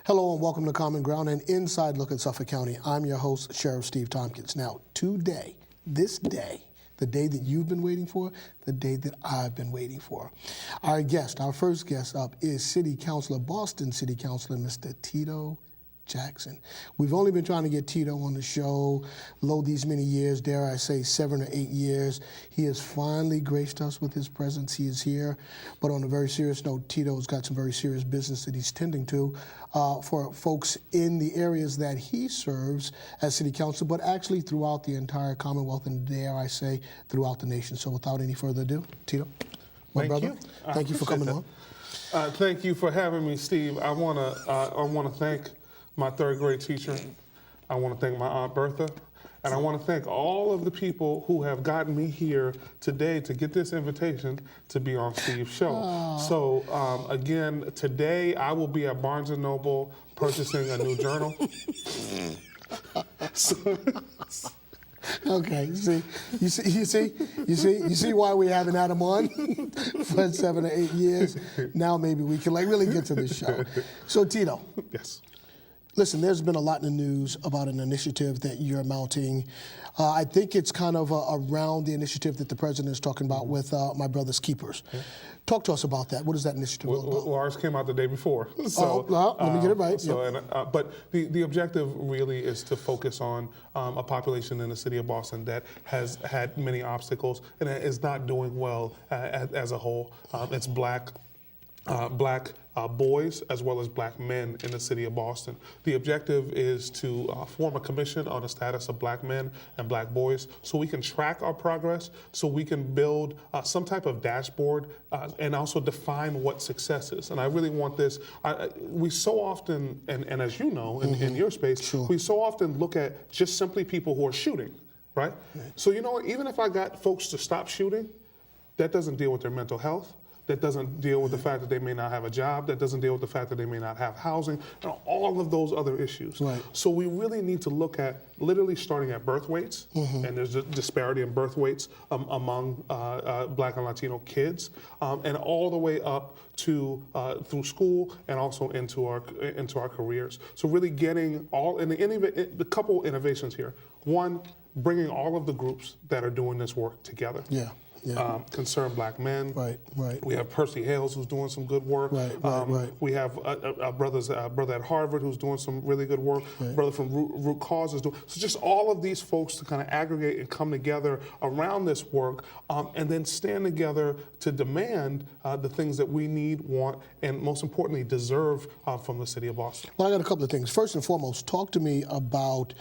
Hello and welcome to Common Ground, an inside look at Suffolk County. I'm your host, Sheriff Steve Tompkins. Now, today, this day, the day that you've been waiting for, the day that I've been waiting for. Our first guest up is City Councilor, Boston City Councilor, Mr. Tito Jackson. We've only been trying to get Tito on the show, these many years, dare I say 7 or 8 years. He has finally graced us with his presence. He is here. But on a very serious note, Tito's got some very serious business that he's tending to for folks in the areas that he serves as City Councilor, but actually throughout the entire Commonwealth and, dare I say, throughout the nation. So without any further ado, Tito, my brother, thank you for coming on. Thank you for having me, Steve. I want to thank my third grade teacher. I want to thank my Aunt Bertha. And I want to thank all of the people who have gotten me here today to get this invitation to be on Steve's show. Aww. So again, today I will be at Barnes & Noble purchasing a new journal. Okay, you see why we haven't had him on for 7 or 8 years. Now maybe we can really get to the show. So Tito. Yes. Listen, there's been a lot in the news about an initiative that you're mounting. I think it's kind of around the initiative that the president is talking about with My Brother's Keepers. Yeah. Talk to us about that. What is that initiative all about? Well, ours came out the day before. So, let me get it right. So, yep. But the objective really is to focus on a population in the city of Boston that has had many obstacles and is not doing well as a whole. It's black boys as well as black men in the city of Boston. The objective is to form a commission on the status of black men and black boys so we can track our progress, so we can build some type of dashboard and also define what success is. And I really want this, we so often, and as you know, in your space, sure, we so often look at just simply people who are shooting, right? So you know what, even if I got folks to stop shooting, that doesn't deal with their mental health. That doesn't deal with the fact that they may not have a job. That doesn't deal with the fact that they may not have housing, and all of those other issues. Right. So we really need to look at literally starting at birth weights, and there's a disparity in birth weights among Black and Latino kids, and all the way up to through school and also into our careers. So really getting all, and the couple innovations here. One, bringing all of the groups that are doing this work together. Yeah. Yeah. Concerned Black Men. Right. We have Percy Hales, who's doing some good work. Right. We have a brother at Harvard who's doing some really good work. Right. Brother from Root Cause is doing. So just all of these folks to kind of aggregate and come together around this work, and then stand together to demand the things that we need, want, and most importantly deserve from the city of Boston. Well, I got a couple of things. First and foremost, talk to me about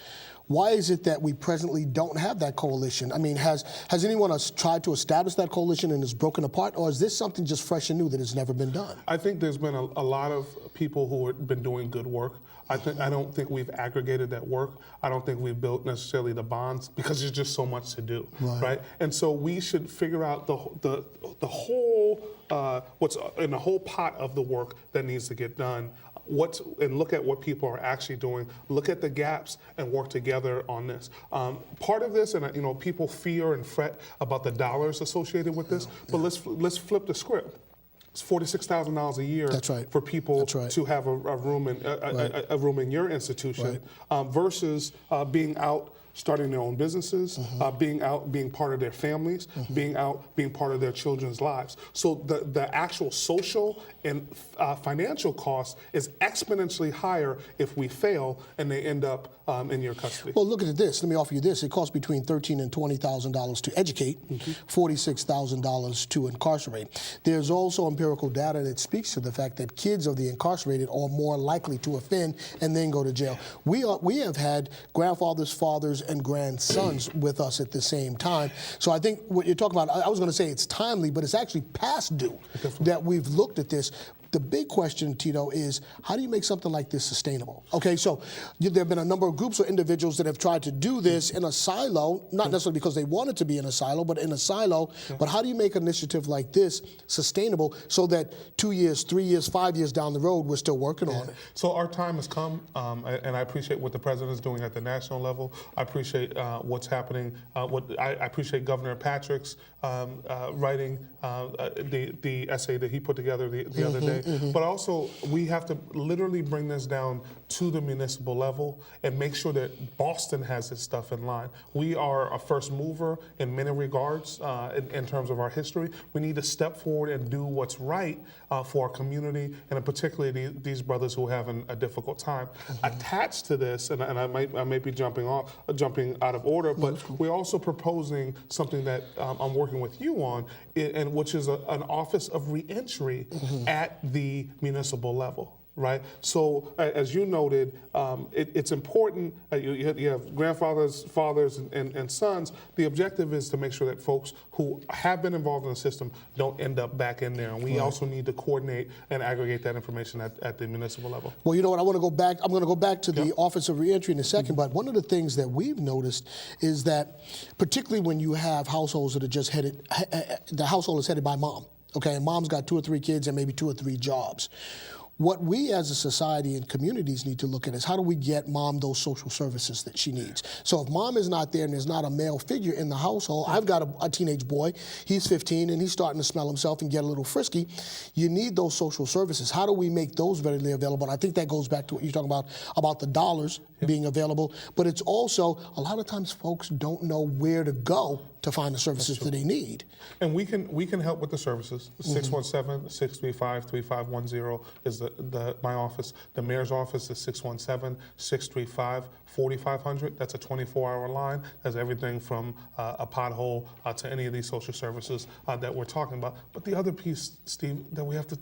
why is it that we presently don't have that coalition? I mean, has anyone tried to establish that coalition and is broken apart, or is this something just fresh and new that has never been done? I think there's been a lot of people who have been doing good work. I don't think we've aggregated that work. I don't think we've built necessarily the bonds because there's just so much to do, right? And so we should figure out the whole what's in the whole pot of the work that needs to get done. And look at what people are actually doing, look at the gaps and work together on this. Part of this, and people fear and fret about the dollars associated with this, but let's flip the script. It's $46,000 a year for people to have a room in your institution, versus being out starting their own businesses, being part of their families, being part of their children's lives. So the actual social and financial cost is exponentially higher if we fail and they end up in your custody. Well, look at this. Let me offer you this. It costs between $13,000 and $20,000 to educate, $46,000 to incarcerate. There's also empirical data that speaks to the fact that kids of the incarcerated are more likely to offend and then go to jail. We have had grandfathers, fathers, and grandsons with us at the same time. So I think what you're talking about, I was going to say it's timely, but it's actually past due that we've looked at this. The big question, Tito, is how do you make something like this sustainable? Okay, so there have been a number of groups or individuals that have tried to do this in a silo, not necessarily because they wanted to be in a silo, but in a silo. But how do you make an initiative like this sustainable so that 2 years, 3 years, 5 years down the road, we're still working on it? So our time has come, and I appreciate what the president is doing at the national level. I appreciate what's happening. I appreciate Governor Patrick's writing the essay that he put together the other day. But also, we have to literally bring this down to the municipal level and make sure that Boston has its stuff in line. We are a first mover in many regards in terms of our history. We need to step forward and do what's right for our community, and particularly these brothers who are having a difficult time. Attached to this, and I may be jumping out of order, but we're also proposing something that I'm working with you on, and which is an office of reentry at the municipal level. Right. So, as you noted, it's important. You have grandfathers, fathers, and sons. The objective is to make sure that folks who have been involved in the system don't end up back in there. And we also need to coordinate and aggregate that information at the municipal level. Well, you know what? I want to go back. I'm going to go back to the Office of Reentry in a second. But one of the things that we've noticed is that, particularly when you have households that are just headed, the household is headed by mom. Okay, and mom's got 2 or 3 kids and maybe 2 or 3 jobs. What we as a society and communities need to look at is how do we get mom those social services that she needs. So if mom is not there and there's not a male figure in the household, I've got a teenage boy, he's 15 and he's starting to smell himself and get a little frisky. You need those social services. How do we make those readily available? And I think that goes back to what you're talking about the dollars being available, but it's also a lot of times folks don't know where to go to find the services that they need. And we can help with the services. 617-635-3510 is my office. The mayor's office is 617-635-4500. That's a 24-hour line. That's everything from a pothole to any of these social services that we're talking about. But the other piece, Steve, that we have to,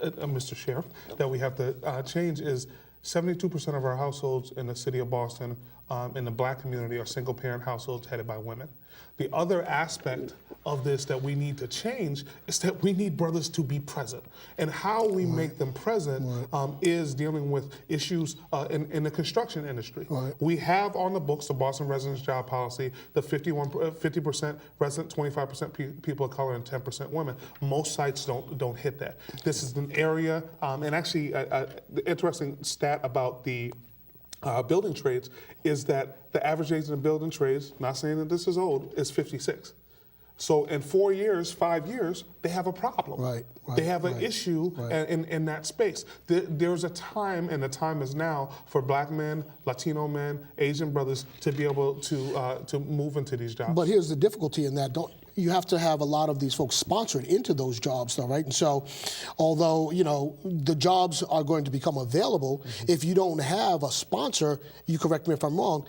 Mr. Sheriff, that we have to change is 72% of our households in the city of Boston in the black community are single-parent households headed by women. The other aspect of this that we need to change is that we need brothers to be present. And how we make them present is dealing with issues in the construction industry. We have on the books the Boston Residence Job Policy, the 50% resident, 25% people of color, and 10% women. Most sites don't hit that. This is an area, and actually the interesting stat about the building trades is that the average age in the building trades, not saying that this is old, is 56. So in 4 years, 5 years, they have a problem. They have an issue in that space. There's a time, and the time is now, for black men, Latino men, Asian brothers to be able to move into these jobs. But here's the difficulty in that. You have to have a lot of these folks sponsored into those jobs, though, right? And so, although, you know, the jobs are going to become available, if you don't have a sponsor, you correct me if I'm wrong,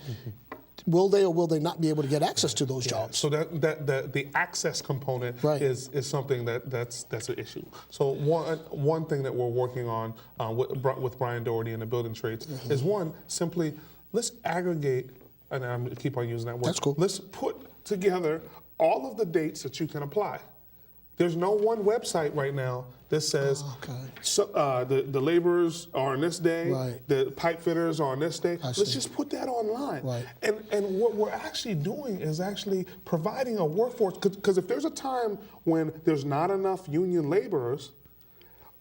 will they or will they not be able to get access to those jobs? So the access component is something that's an issue. So one thing that we're working on with Brian Doherty and the building trades is simply let's aggregate, and I'm going to keep on using that word. That's cool. Let's put together all of the dates that you can apply. There's no one website right now that says the laborers are on this day, the pipe fitters are on this day. Let's just put that online. And what we're actually doing is actually providing a workforce, because if there's a time when there's not enough union laborers,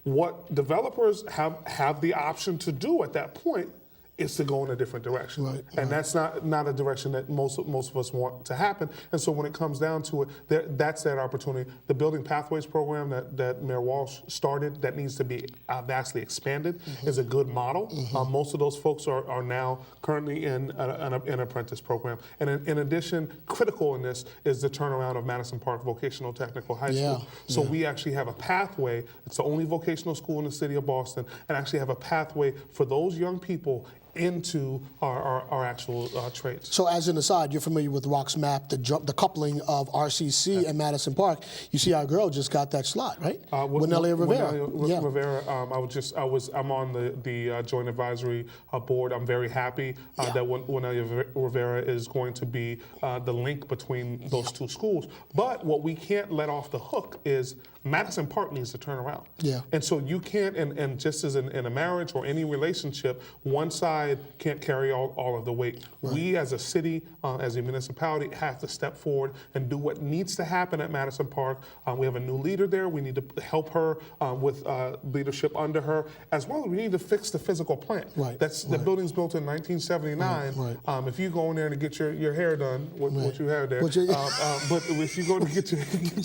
what developers have the option to do at that point is to go in a different direction. And that's not a direction that most of us want to happen. And so when it comes down to it, that's that opportunity. The Building Pathways program that Mayor Walsh started, that needs to be vastly expanded, is a good model. Most of those folks are now currently in an apprentice program. And in addition, critical in this is the turnaround of Madison Park Vocational Technical High School. So we actually have a pathway. It's the only vocational school in the city of Boston, and actually have a pathway for those young people into our actual trades. So as an aside, you're familiar with Rock's map, the coupling of RCC and Madison Park. You see our girl just got that slot, right? Winelia Rivera. Rivera. I'm on the joint advisory board. I'm very happy that Winelia Rivera is going to be the link between those two schools. But what we can't let off the hook is Madison Park needs to turn around. Yeah. And so you can't, and just as in a marriage or any relationship, one side can't carry all of the weight. Right. We as a city, as a municipality, have to step forward and do what needs to happen at Madison Park. We have a new leader there. We need to help her with leadership under her, as well as we need to fix the physical plant. Right. The building's built in 1979. Right. If you go in there to get your hair done, what you have there, but if you go to get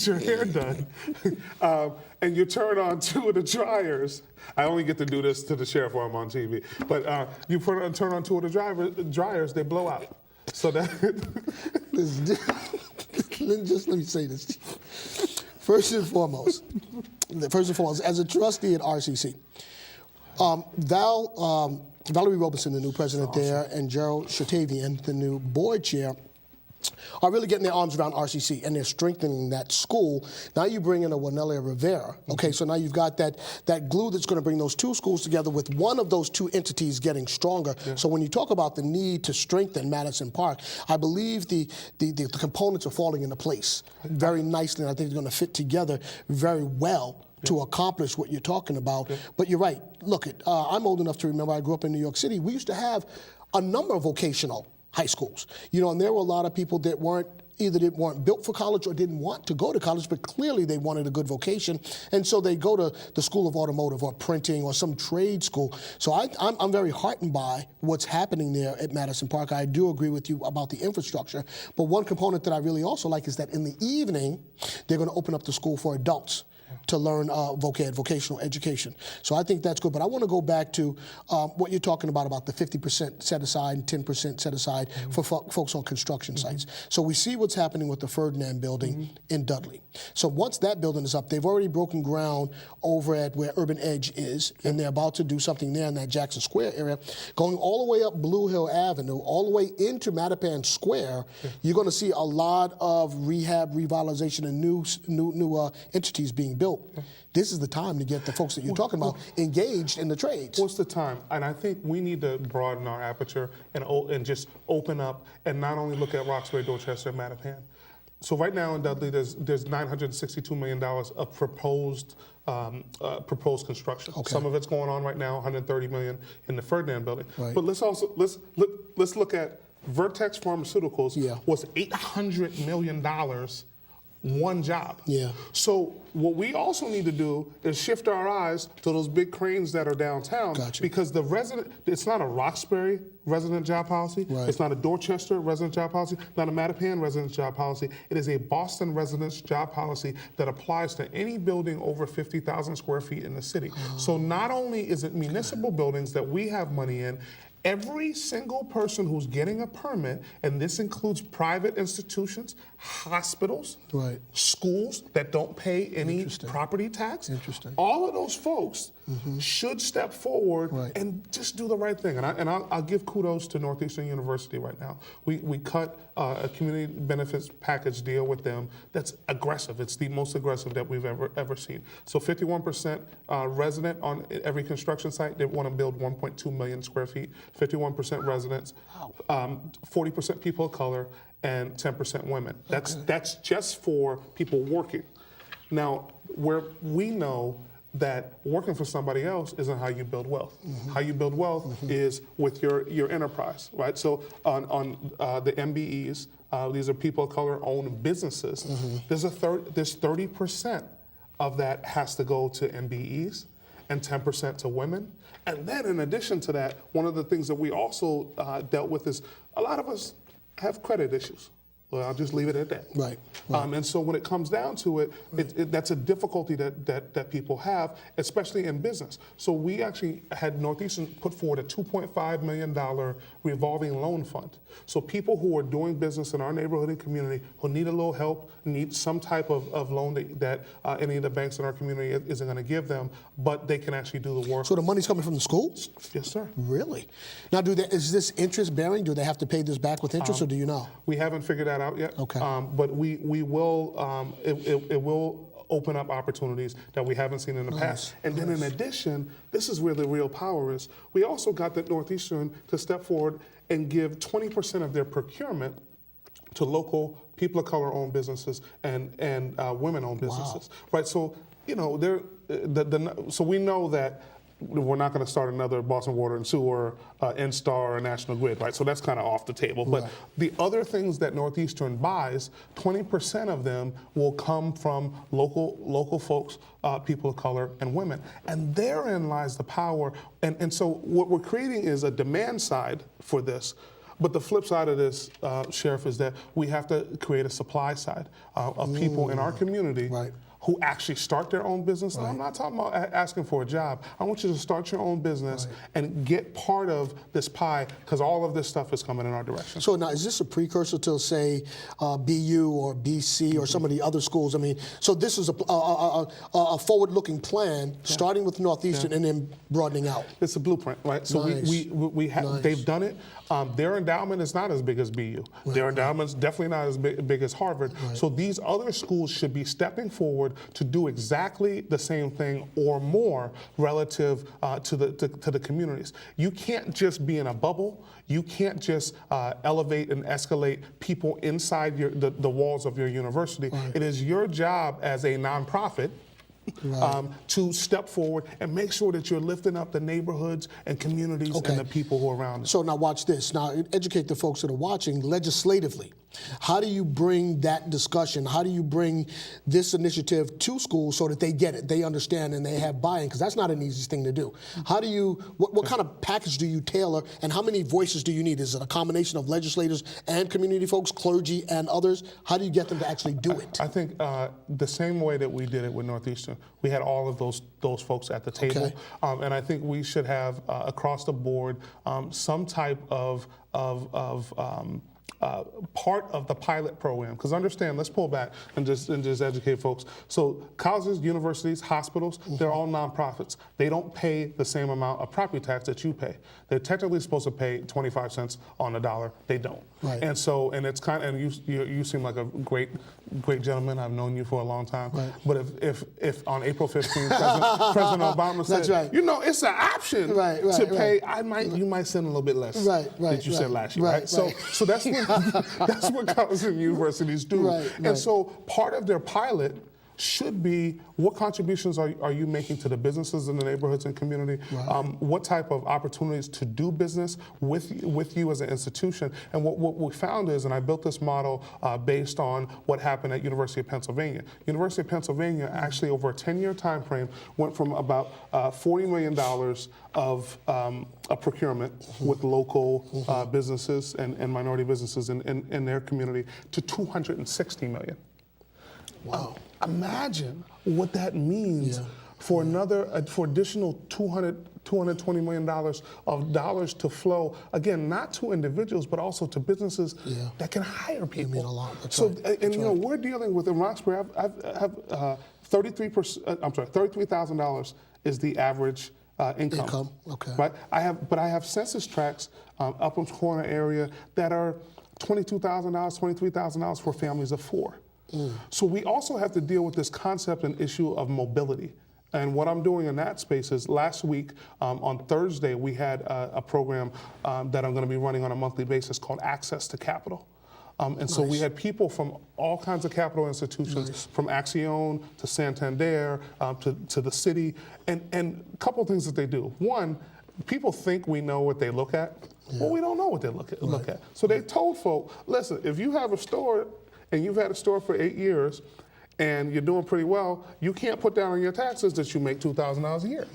your hair done, and you turn on 2 of the dryers, I only get to do this to the sheriff while I'm on TV, but you turn on 2 of the dryers, they blow out. So that let me say this. First and foremost, as a trustee at RCC, Valerie Robeson, the new president there, and Gerald Shatavian, the new board chair, are really getting their arms around RCC, and they're strengthening that school. Now you bring in a Wanelia Rivera. Okay, so now you've got that glue that's going to bring those 2 schools together, with one of those 2 entities getting stronger. Yeah. So when you talk about the need to strengthen Madison Park, I believe the components are falling into place very nicely, and I think they're going to fit together very well to accomplish what you're talking about. Yeah. But you're right. Look, I'm old enough to remember I grew up in New York City. We used to have a number of vocational high schools, and there were a lot of people that weren't built for college or didn't want to go to college, but clearly they wanted a good vocation, and so they go to the School of Automotive or Printing or some trade school. So I'm very heartened by what's happening there at Madison Park. I do agree with you about the infrastructure, but one component that I really also like is that in the evening, they're going to open up the school for adults to learn vocational education. So I think that's good. But I want to go back to what you're talking about the 50% set aside and 10% set aside for folks on construction sites. So we see what's happening with the Ferdinand building in Dudley. So once that building is up, they've already broken ground over at where Urban Edge is, and they're about to do something there in that Jackson Square area. Going all the way up Blue Hill Avenue, all the way into Mattapan Square, you're going to see a lot of rehab, revitalization, and new entities being built. This is the time to get the folks that you're talking about engaged in the trades. What's the time? And I think we need to broaden our aperture and just open up and not only look at Roxbury, Dorchester, and Mattapan. So right now in Dudley, there's $962 million of proposed construction. Okay. Some of it's going on right now, $130 million in the Ferdinand building. Right. But let's look at Vertex Pharmaceuticals was $800 million. One job. Yeah. So what we also need to do is shift our eyes to those big cranes that are downtown. Gotcha. Because it's not a Roxbury resident job policy. Right. It's not a Dorchester resident job policy. Not a Mattapan resident job policy. It is a Boston residence job policy that applies to any building over 50,000 square feet in the city. Oh. So not only is it municipal buildings that we have money in, every single person who's getting a permit, and this includes private institutions, hospitals, schools that don't pay any property tax, all of those folks should step forward and just do the right thing. And I'll give kudos to Northeastern University right now. We cut a community benefits package deal with them that's aggressive. It's the most aggressive that we've ever seen. So 51% resident on every construction site. They want to build 1.2 million square feet. 51% residents, 40% people of color, and 10% women. That's just for people working. Now, where we know that working for somebody else isn't how you build wealth. How you build wealth is with your enterprise, right? So on the MBEs, these are people of color owned businesses. There's 30% of that has to go to MBEs and 10% to women. And then in addition to that, one of the things that we also dealt with is a lot of us have credit issues. Well, I'll just leave it at that. Right. And so when it comes down to it, that's a difficulty that people have, especially in business. So we actually had Northeastern put forward a $2.5 million revolving loan fund. So people who are doing business in our neighborhood and community who need a little help, need some type of loan that any of the banks in our community isn't going to give them, but they can actually do the work. So the money's coming from the schools? Yes, sir. Really? Now, is this interest bearing? Do they have to pay this back with interest, or do you know? We haven't figured that out yet. Okay. But we will. It will open up opportunities that we haven't seen in the past. And then in addition, this is where the real power is. We also got the Northeastern to step forward and give 20% of their procurement to local people of color owned businesses and women owned businesses. Right. So you know, so we know that we're not going to start another Boston Water and Sewer, N-Star, or National Grid, right? So that's kind of off the table. But the other things that Northeastern buys, 20% of them will come from local folks, people of color, and women. And therein lies the power. And so what we're creating is a demand side for this. But the flip side of this, Sheriff, is that we have to create a supply side of people in our community who actually start their own business. Now, I'm not talking about asking for a job. I want you to start your own business and get part of this pie, because all of this stuff is coming in our direction. So now, is this a precursor to, say, BU or BC or some of the other schools? I mean, so this is a forward-looking plan, starting with Northeastern and then broadening out. It's a blueprint, right? So we have, they've done it. Their endowment is not as big as BU. Their endowment's definitely not as big as Harvard. So these other schools should be stepping forward to do exactly the same thing or more relative to the communities. You can't just be in a bubble. You can't just elevate and escalate people inside the walls of your university. It is your job as a nonprofit to step forward and make sure that you're lifting up the neighborhoods and communities and the people who are around it. So now watch this. Now educate the folks that are watching legislatively. How do you bring that discussion? How do you bring this initiative to schools so that they get it, they understand, and they have buy-in? Because that's not an easy thing to do. How do you, what kind of package do you tailor, and how many voices do you need? Is it a combination of legislators and community folks, clergy and others? How do you get them to actually do it? I think the same way that we did it with Northeastern, we had all of those folks at the table, and I think we should have across the board some type of part of the pilot program. Because understand, let's pull back and just educate folks. So colleges, universities, hospitals, they're all nonprofits. They don't pay the same amount of property tax that you pay. They're technically supposed to pay 25 cents on the dollar. They don't. And so, and it's kind of, and you seem like a great gentleman. I've known you for a long time. But if on April 15th, President Obama said, you know, it's an option to pay, you might send a little bit less than you said last year. So that's what colleges and universities do. And so part of their pilot should be, what contributions are you making to the businesses in the neighborhoods and community? What type of opportunities to do business with you as an institution? And what we found is, and I built this model based on what happened at University of Pennsylvania. University of Pennsylvania actually over a 10-year time frame went from about $40 million of a procurement with local businesses and minority businesses in their community to $260 million. Wow. Imagine what that means for additional $220 million of dollars to flow, again, not to individuals, but also to businesses that can hire people. You mean a lot. That's you know, we're dealing with, in Roxbury, I have $33,000 is the average income. Right? But I have census tracts up in the corner area that are $22,000, $23,000 for families of 4. So we also have to deal with this concept and issue of mobility. And what I'm doing in that space is last week on Thursday, we had a program that I'm going to be running on a monthly basis called Access to Capital. And so we had people from all kinds of capital institutions, from Axion to Santander to the city. And a couple of things that they do. One, people think we know what they look at. Well, we don't know what they look at. So they told folk, listen, if you have a store and you've had a store for 8 years, and you're doing pretty well, you can't put down on your taxes that you make $2,000 a year.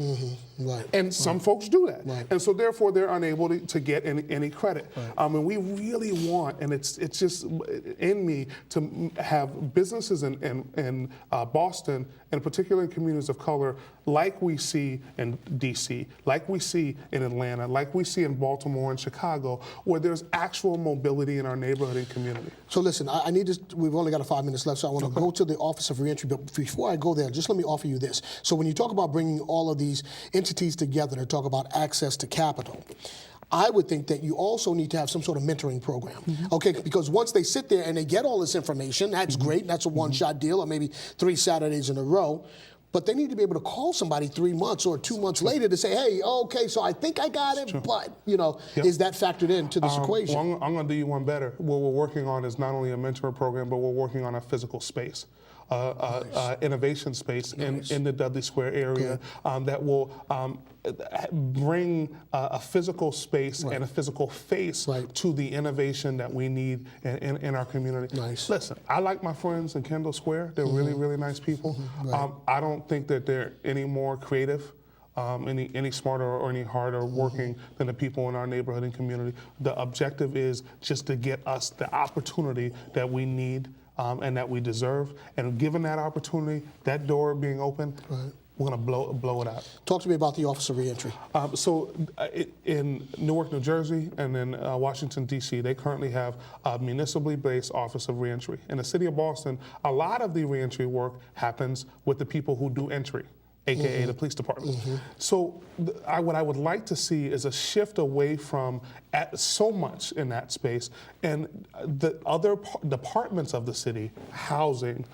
And some folks do that. And so therefore they're unable to get any credit. And we really want, and it's just in me, to have businesses in Boston, and particularly in communities of color, like we see in DC, like we see in Atlanta, like we see in Baltimore and Chicago, where there's actual mobility in our neighborhood and community. So listen, I need to, we've only got 5 minutes left, so I want to go to the Office of Reentry, but before I go there, just let me offer you this. So when you talk about bringing all of these entities together to talk about access to capital, I would think that you also need to have some sort of mentoring program, okay? Because once they sit there and they get all this information, that's great, that's a one-shot deal, or maybe 3 Saturdays in a row, but they need to be able to call somebody 3 months or 2 months later to say, hey, okay, so I think I got it, but, you know, is that factored into this equation? Well, I'm gonna do you one better. What we're working on is not only a mentoring program, but we're working on a physical space. innovation space in the Dudley Square area that will bring a physical space and a physical face to the innovation that we need in our community. Nice. Listen, I like my friends in Kendall Square. They're really, really nice people. I don't think that they're any more creative, any smarter or any harder working than the people in our neighborhood and community. The objective is just to get us the opportunity that we need and that we deserve. And given that opportunity, that door being open, we're going to blow it out. Talk to me about the Office of Reentry. In Newark, New Jersey, and in Washington, D.C., they currently have a municipally based Office of Reentry. In the city of Boston, a lot of the reentry work happens with the people who do entry, AKA the police department. So what I would like to see is a shift away from so much in that space, and the other departments of the city, housing,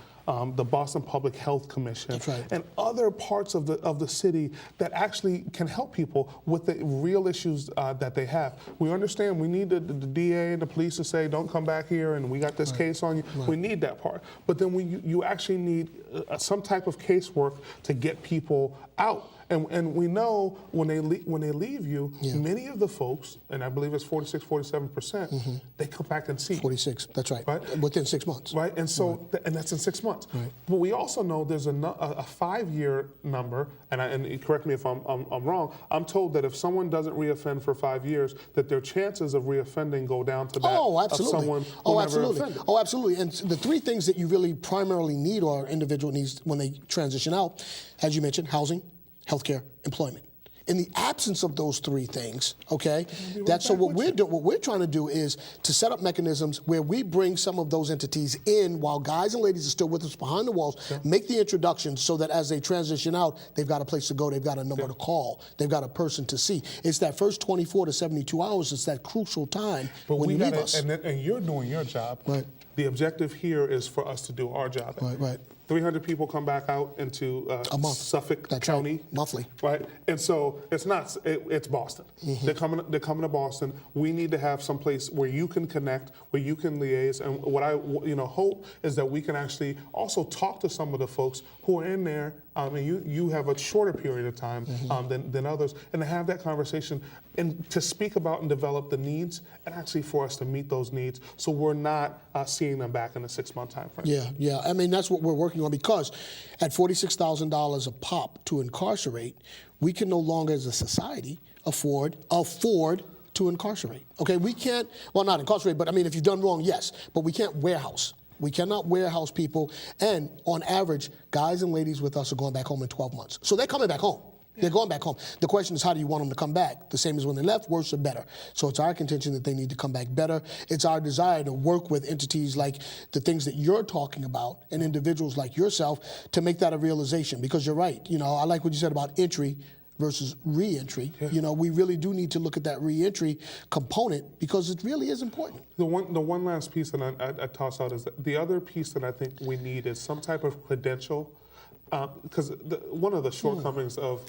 the Boston Public Health Commission, and other parts of the city that actually can help people with the real issues that they have. We understand we need the DA and the police to say, don't come back here and we got this case on you. We need that part. But then you actually need some type of casework to get people out. And we know when they leave you, many of the folks, and I believe it's 46, 47%, they come back and see. 46, that's right. Within 6 months. Right, and so and that's in 6 months. But we also know there's a 5-year number, and correct me if I'm wrong. I'm told that if someone doesn't reoffend for 5 years, that their chances of reoffending go down to that of someone who never offended. Oh, absolutely. And the three things that you really primarily need or individual needs when they transition out, as you mentioned, housing, healthcare, employment. In the absence of those three things, okay, what we're trying to do is to set up mechanisms where we bring some of those entities in while guys and ladies are still with us behind the walls, make the introductions so that as they transition out, they've got a place to go, they've got a number to call, they've got a person to see. It's that first 24 to 72 hours, it's that crucial time when you leave us. And you're doing your job. The objective here is for us to do our job. 300 people come back out into Suffolk County monthly, right? And so it's not. It's Boston. They're coming to Boston. We need to have some place where you can connect, where you can liaise. And what I hope is that we can actually also talk to some of the folks who are in there. And you have a shorter period of time than others, and to have that conversation and to speak about and develop the needs, and actually for us to meet those needs, so we're not seeing them back in a 6-month time frame. Yeah. I mean, that's what we're working on, because at $46,000 a pop to incarcerate, we can no longer, as a society, afford to incarcerate. Okay, we can't. Well, not incarcerate, but I mean, if you've done wrong, yes, but we can't warehouse. We cannot warehouse people, and on average, guys and ladies with us are going back home in 12 months. So they're coming back home. They're going back home. The question is, how do you want them to come back? The same as when they left, worse or better? So it's our contention that they need to come back better. It's our desire to work with entities like the things that you're talking about and individuals like yourself to make that a realization, because you're right. I like what you said about entry versus reentry. We really do need to look at that reentry component, because it really is important. The one last piece that I toss out is that the other piece that I think we need is some type of credential, because one of the shortcomings of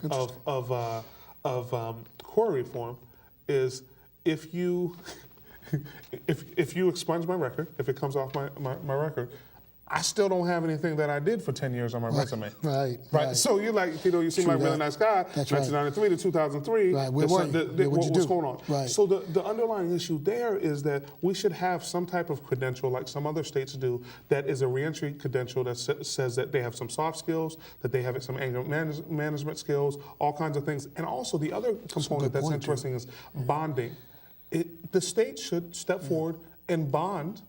core reform is if you expunge my record, if it comes off my record, I still don't have anything that I did for 10 years on my resume. Right. So you're like, Tito, you seem like a really nice guy. That's 1993 to 2003. What's going on? Right. So the underlying issue there is that we should have some type of credential, like some other states do, that is a reentry credential that says that they have some soft skills, that they have some anger management skills, all kinds of things. And also the other component that's interesting is bonding. The state should step forward and bond.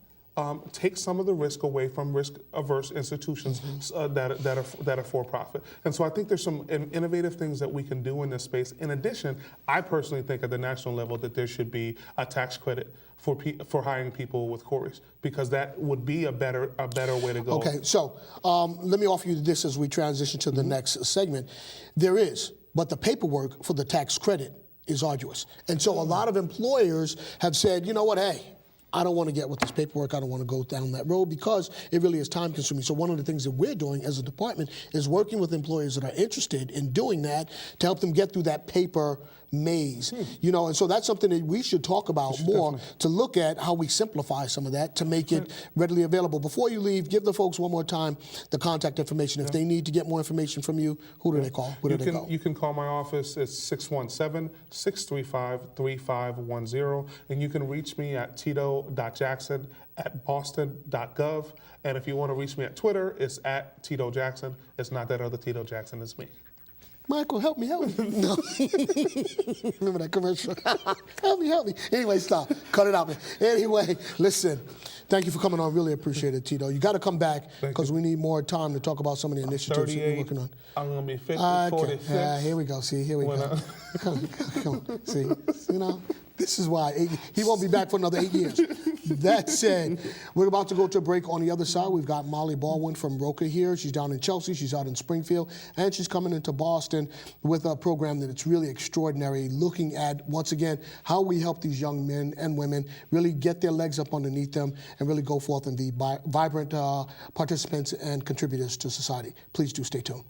Take some of the risk away from risk-averse institutions that are for-profit. And so I think there's some innovative things that we can do in this space. In addition, I personally think at the national level that there should be a tax credit for hiring people with queries, because that would be a better way to go. Okay, so let me offer you this as we transition to the next segment. There is, but the paperwork for the tax credit is arduous. And so a lot of employers have said, you know what, hey, I don't want to get with this paperwork. I don't want to go down that road, because it really is time consuming. So one of the things that we're doing as a department is working with employers that are interested in doing that to help them get through that paper maze. You know, and so that's something that we should talk about more, definitely. to look at how we simplify some of that to make it readily available. Before you leave, give the folks one more time the contact information. If they need to get more information from you, who do they call? Where do they go? You can call my office. It's 617-635-3510. And you can reach me at tito.jackson@boston.gov. And if you want to reach me at Twitter, it's at Tito Jackson. It's not that other Tito Jackson, it's me. Michael, help me. No. Remember that commercial? help me. Anyway, stop. Cut it out, man. Anyway, listen. Thank you for coming on. Really appreciate it, Tito. You got to come back because we need more time to talk about some of the initiatives that you're working on. I'm going to be 50, Okay. 46. Here we go. See, here we go. Come on. See, you know, this is why he won't be back for another 8 years. That said, we're about to go to a break. On the other side, we've got Molly Baldwin from Roca here. She's down in Chelsea. She's out in Springfield. And she's coming into Boston with a program that it's really extraordinary, looking at, once again, how we help these young men and women really get their legs up underneath them and really go forth and be vibrant participants and contributors to society. Please do stay tuned.